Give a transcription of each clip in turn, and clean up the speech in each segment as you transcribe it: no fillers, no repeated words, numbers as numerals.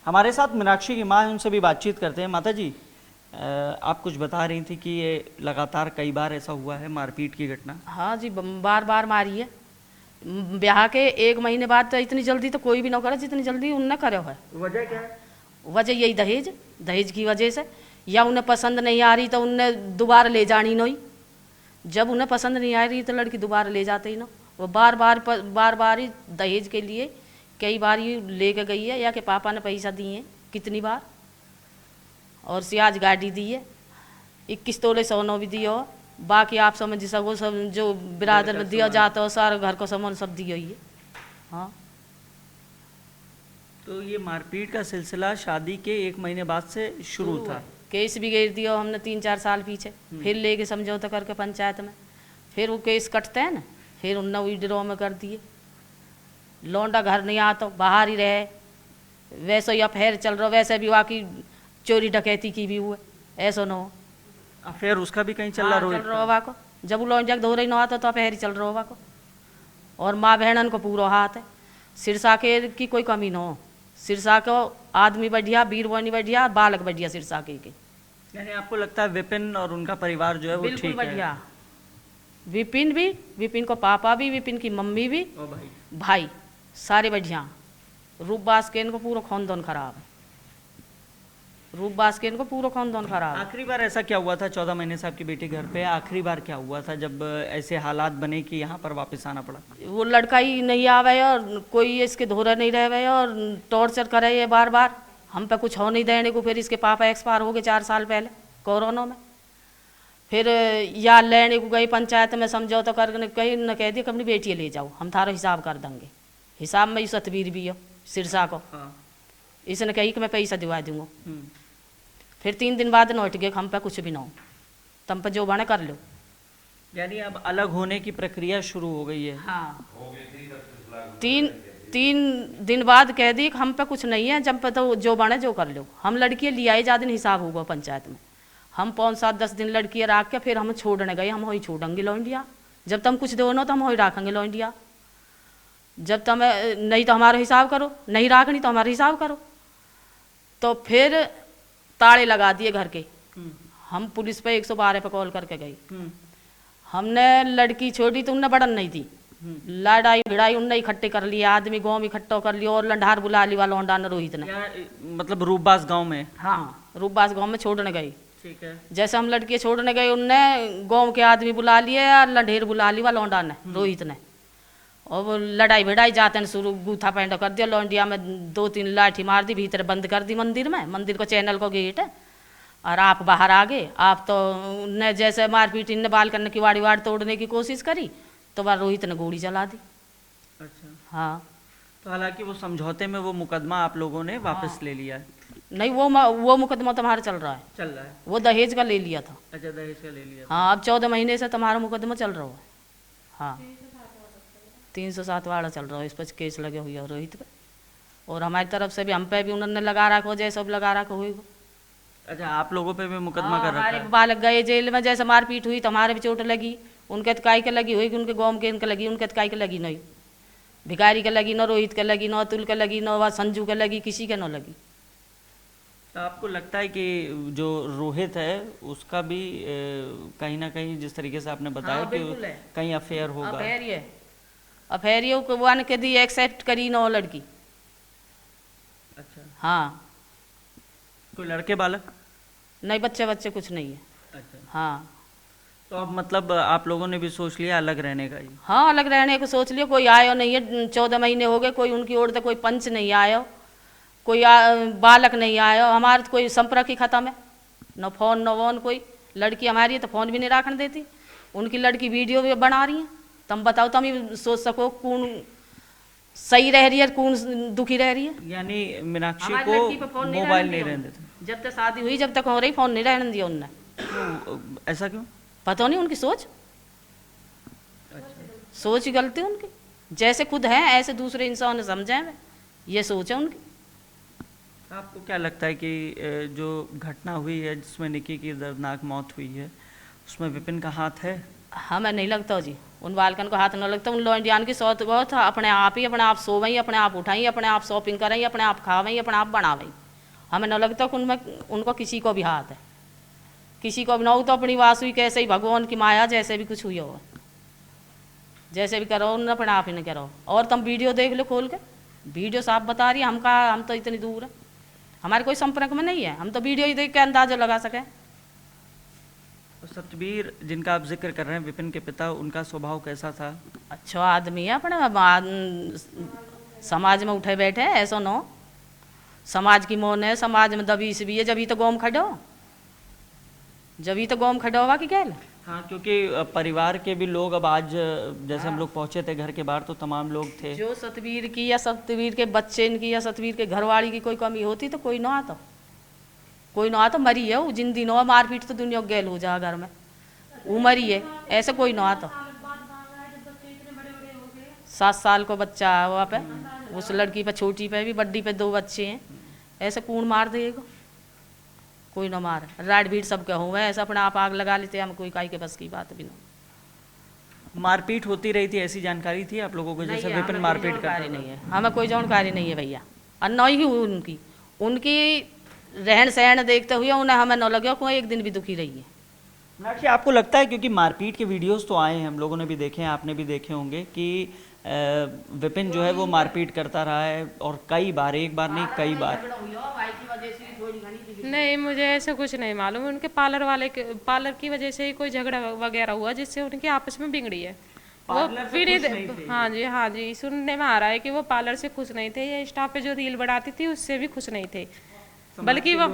हमारे साथ मीनाक्षी की माँ है, उनसे भी बातचीत करते हैं। माता जी, आप कुछ बता रही थी कि ये लगातार कई बार ऐसा हुआ है मारपीट की घटना। हाँ जी, बार बार मारी है। ब्याह के 1 महीने बाद तो इतनी जल्दी तो कोई भी ना करे जितनी जल्दी उनने करे है। वजह क्या है? वजह यही दहेज, दहेज की वजह से, या उन्हें पसंद नहीं आ रही तो उनने दोबारा ले जानी नहीं। जब उन्हें पसंद नहीं आ रही तो लड़की दोबारा ले जाते ही ना। वो बार बार ही दहेज के लिए कई बार ही लेके गई है, या कि पापा ने पैसा दिए कितनी बार, और सियाज गाड़ी दी है, 21 तोले सोना भी दियो। बाकी आप समझ सको सब जो बिरादर में दिया जाता है सारा घर को सामान सब दिया ही है। हाँ, तो ये मारपीट का सिलसिला शादी के 1 महीने बाद से शुरू था। केस भी घेर दिया हमने 3-4 साल पीछे, फिर लेके समझौता करके पंचायत में, फिर वो केस कटते हैं ना, फिर उनने विड्रॉ में कर दिए। लौंडा घर नहीं आता, बाहर ही रहे, वैसे ही अफेयर चल रहा, वैसे भी वाकई चोरी डकैती की भी हुए, ऐसा ना हो। अफेयर उसका भी कहीं चल हाँ, रहा चल रोहित रहा होगा को, जब वो लौंडा धो रही ना आता तो अफेयर ही चल रहा होगा को। और माँ बहनन को पूरा हाथ है, सिरसा के की कोई कमी ना हो। सिरसा को आदमी बढ़िया, वीरवानी बढ़िया, बालक बढ़िया सिरसा के। यानी आपको लगता है विपिन और उनका परिवार जो है वो बिल्कुल ठीक है? बढ़िया। विपिन भी, विपिन को पापा भी, विपिन की मम्मी भी, ओ भाई, भाई सारे बढ़िया। रूपबास के इनको पूरा खानदान खराब है, रूपबास के इनको पूरा खानदान खराब है। आखिरी बार ऐसा क्या हुआ था? 14 महीने से आपकी बेटी घर पे, आखिरी बार क्या हुआ था जब ऐसे हालात बने कि यहाँ पर वापस आना पड़ा? वो लड़का ही नहीं आवे और कोई इसके धोरा नहीं रहे और टॉर्चर करे ये बार बार, हम पे कुछ हो नहीं देने को। फिर इसके पापा एक्सपायर हो गए 4 साल पहले कोरोना में। फिर या लेने को गई पंचायत में समझौता करके कहीं न कह दिया कि अपनी बेटी ले जाओ, हम थारा हिसाब कर देंगे। हिसाब में ही सतबीर भी हो सिरसा को। हाँ। इसने कही कि मैं पैसा दिवा दूंगा। फिर 3 दिन बाद नोट गए हम पे कुछ भी ना हो, तुम पे जो बने कर लो। यानी अब अलग होने की प्रक्रिया शुरू हो गई है। हाँ, 3 दिन बाद कह दी कि हम पे कुछ नहीं है, जब पे तो जो बने जो कर लो। हम लड़कियाँ ले आए, ज़्यादा दिन हिसाब हुआ पंचायत में। हम 5-7-10 दिन लड़कियाँ रख के फिर हम छोड़ने गए, हम वही छोड़ेंगे लौंडिया। जब तुम कुछ दो ना तो हम वही रखेंगे लौंडिया। जब तुम नहीं तो हमारा हिसाब करो, नहीं रखनी तो हमारा हिसाब करो। तो फिर ताले लगा दिए घर के। हम पुलिस पे 112 पे कॉल करके गई। हमने लड़की छोड़ी तो उनने बढ़न नहीं दी, लड़ाई भिड़ाई उनने इकट्ठे कर लिया, आदमी गांव में इकट्ठा कर लिया और लंढार बुला ली वाला लौंडा ने रोहित ने। मतलब रूपबास गांव में? हाँ, रूपबास गांव में छोड़ने गई। ठीक है। जैसे हम लड़की छोड़ने गए उनने गांव के आदमी बुला लिए और लंढेर बुला ली वाला लौंडा ने, रोहित ने। और वो लड़ाई भिड़ाई जाते हैं शुरू, गूथा पैंडा कर दिया लौंडिया में, 2-3 लाठी मार दी, भीतर बंद कर दी मंदिर में। मंदिर को चैनल को गेट है, और आप बाहर आ गए। आप तो ने जैसे मारपीट इनने बाल करने की वाड़ तोड़ने की कोशिश करी तो वह रोहित ने गोली चला दी। अच्छा। हाँ, तो हालांकि वो समझौते में वो मुकदमा आप लोगों ने वापस ले लिया है? नहीं, वो मुकदमा तुम्हारा चल रहा है। चल रहा है? वो दहेज का ले लिया था। अच्छा, दहेज का ले लिया। हाँ, अब 14 महीने से तुम्हारा मुकदमा चल रहा है। हाँ, 307 वाला चल रहा है, इस पर केस लगे हुए है रोहित पे। और हमारी तरफ से भी, हम पे भी उन्होंने लगा रखा हो, जैसे अब लगा रखा होगा। अच्छा, आप लोगों पे भी मुकदमा कर रखा हमारे है? बालक गए जेल में, जैसे मारपीट हुई तो हमारे भी चोट लगी, उनके तकाई के लगी हुई, उनके गाँव के इनके लगी, उनके तकाई के लगी नहीं। भिखारी के लगी, न रोहित के लगी, न अतुल के लगी, न संजू के लगी, किसी के न लगी। तो आपको लगता है कि जो रोहित है उसका भी कहीं ना कहीं, जिस तरीके से आपने बताया हाँ, बिल्कुल कि है। कहीं अफेयर होगा? अफेरियो को वन के दी एक्सेप्ट करी न लड़की। अच्छा। हाँ, कोई लड़के बालक? नहीं, बच्चे कुछ नहीं है। अच्छा। हाँ, तो अब मतलब आप लोगों ने भी सोच लिया अलग रहने का ही? हाँ, अलग रहने को सोच लिया। कोई आयो नहीं है, 14 महीने हो गए, कोई उनकी ओर से कोई पंच नहीं आयो, कोई बालक नहीं आयो। हमारे तो कोई संपर्क ही खत्म है, न फोन न वोन। कोई लड़की हमारी है तो फोन भी नहीं रखने देती। उनकी लड़की वीडियो भी बना रही है। तुम बताओ, तुम ही सोच सको कौन सही रह रही है, कौन दुखी रह रही है। यानी मीनाक्षी हमारी को लड़की पे फोन नहीं मोबाइल रहने नहीं दिया रहने देते? जब तक शादी हुई, जब तक हो रही, फोन नहीं रहने दिया उनने। क्यों? ऐसा क्यों? पता नहीं, उनकी सोच, सोच ही गलती उनकी। जैसे खुद हैं ऐसे दूसरे इंसान समझे, ये सोच है उनकी। आपको क्या लगता है कि जो घटना हुई है जिसमें निकी की दर्दनाक मौत हुई है, उसमें विपिन का हाथ है? हमें नहीं लगता जी, उन बालकन को हाथ न लगता। उन लौंडियान की सौत बहुत अपने आप ही, अपने आप सोवई, अपने आप उठाई, अपने आप शॉपिंग करें, अपने आप खावई, अपने आप बनावई। हमें न लगता कि उनमें उनको किसी को भी हाथ है, किसी को भी न हो तो अपनी वासुई कैसे ही भगवान की माया जैसे भी कुछ हुई हो, जैसे भी करो उन अपने आप ही न करो। और तुम वीडियो देख लो खोल के, वीडियो साफ बता रही है। हम तो इतनी दूर है, हमारे कोई संपर्क में नहीं है, हम तो वीडियो ही देख के अंदाजा लगा सकें। सतबीर जिनका आप जिक्र कर रहे हैं, विपिन के पिता, उनका स्वभाव कैसा था? अच्छा आदमी है, अपने समाज में उठे बैठे ऐसा नो, समाज की मोन है, समाज में दबीस भी है, जभी तो गोम खड़ो, जभी तो गोम खड़ो हुआ कि गैल। हाँ, क्योंकि परिवार के भी लोग अब आज जैसे हम लोग पहुंचे थे घर के बाहर तो तमाम लोग थे। जो सतबीर की या सतबीर के बच्चे की या सतबीर के घरवाली की कोई कमी होती तो कोई ना आता, कोई ना आता। मरी है वो, जिन दिनों मारपीट तो दुनिया गैल हो जा घर में, वो मरी है, ऐसे कोई ना आता। 7 साल को बच्चा है वहाँ पे, उस लड़की पे, छोटी पे भी, बड्डी पे 2 बच्चे हैं, ऐसे कौन मार देगा? कोई ना मार, राड भीड़ सबके हुए, ऐसा अपने आप आग लगा लेते, हम कोई काई के बस की बात भी ना। मारपीट होती रही थी ऐसी जानकारी थी आप लोगों को, जैसे विपिन मारपीट करता था? नहीं है, हमें कोई जानकारी नहीं है भैया, और न ही उनकी उनकी रहन सहन देखते हुए उन्हें हमें न लगे कोई एक दिन भी दुखी रही है। मीनाक्षी, आपको लगता है, क्योंकि मारपीट के वीडियोस तो आए हैं, हम लोगों ने भी देखे हैं, आपने भी देखे होंगे, कि विपिन जो है वो मारपीट करता रहा है और कई बार, एक बार नहीं कई बार? नहीं, मुझे ऐसा कुछ नहीं मालूम। उनके पार्लर की वजह से ही कोई झगड़ा वगैरह हुआ जिससे उनकी आपस में बिगड़ी है। वो फिर हाँ जी सुनने में आ रहा है कि वो पार्लर से खुश नहीं थे, या स्टाफ पे जो रील बढ़ाती थी उससे भी खुश नहीं थे, बल्कि वो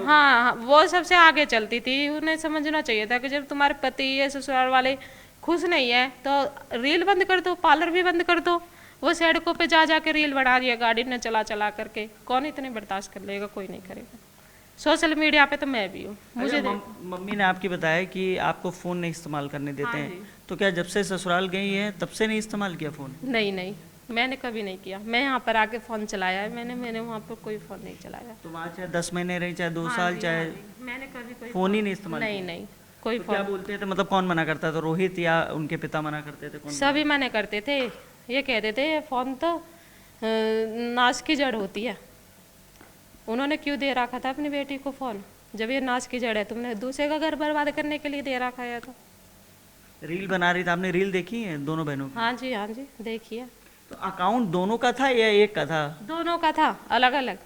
वो सबसे आगे चलती थी। उन्हें समझना चाहिए था कि जब तुम्हारे पति या ससुराल वाले खुश नहीं है तो रील बंद कर दो, पार्लर भी बंद कर दो। वो सड़कों पे जा के रील बढ़ा दिया गाड़ी में चला करके, कौन इतने बर्दाश्त कर लेगा? कोई नहीं करेगा। सोशल मीडिया पे तो मैं भी हूँ। मुझे मम्मी ने आपकी बताया कि आपको फ़ोन नहीं इस्तेमाल करने देते हैं, तो क्या जब से ससुराल गई हैं तब से नहीं इस्तेमाल किया फ़ोन? नहीं, मैंने कभी नहीं किया। मैं यहाँ पर आके फ़ोन चलाया है, मैंने वहाँ पर कोई फ़ोन नहीं चलाया। तो वहाँ चाहे 10 महीने रही, चाहे 2 साल, चाहे मैंने कभी कोई फ़ोन ही नहीं इस्तेमाल? नहीं कोई तो क्या बोलते थे, मतलब कौन मना करता था? रोहित या उनके पिता मना करते थे? कौन? सभी मना करते थे, ये कहते थे फ़ोन तो नाश की जड़ होती है। उन्होंने क्यों दे रखा था अपनी बेटी को फ़ोन? जब ये नाश की जड़ है, तुमने दूसरे का घर बर्बाद करने के लिए दे रखा है। तो रील बना रही थी, आपने रील देखी है दोनों बहनों की? हाँ जी देखिए। तो अकाउंट दोनों का था या एक का था? दोनों का था, अलग अलग।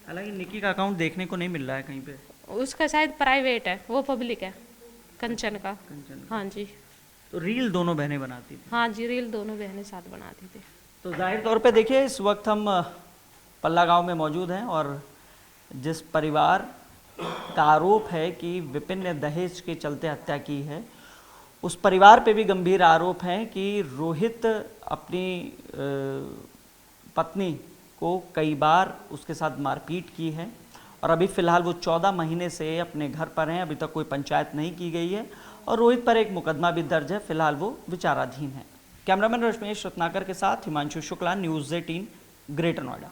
हालांकि निकी का अकाउंट देखने को नहीं मिल रहा है कहीं पे। उसका शायद प्राइवेट है, वो पब्लिक है, कंचन का। हाँ जी। तो रील दोनों बहनें बनाती थी? हाँ जी, रील दोनों बहनें साथ बनाती थी। तो जाहिर तौर पे देखिए, इस वक्त हम पल्ला गांव में मौजूद हैं और जिस परिवार का आरोप है कि विपिन ने दहेज के चलते हत्या की है, उस परिवार पे भी गंभीर आरोप हैं कि रोहित अपनी पत्नी को कई बार उसके साथ मारपीट की है और अभी फ़िलहाल वो 14 महीने से अपने घर पर हैं, अभी तक कोई पंचायत नहीं की गई है और रोहित पर एक मुकदमा भी दर्ज है, फिलहाल वो विचाराधीन है। कैमरामैन रश्मेश रत्नाकर के साथ हिमांशु शुक्ला, न्यूज़ 18, ग्रेटर नोएडा।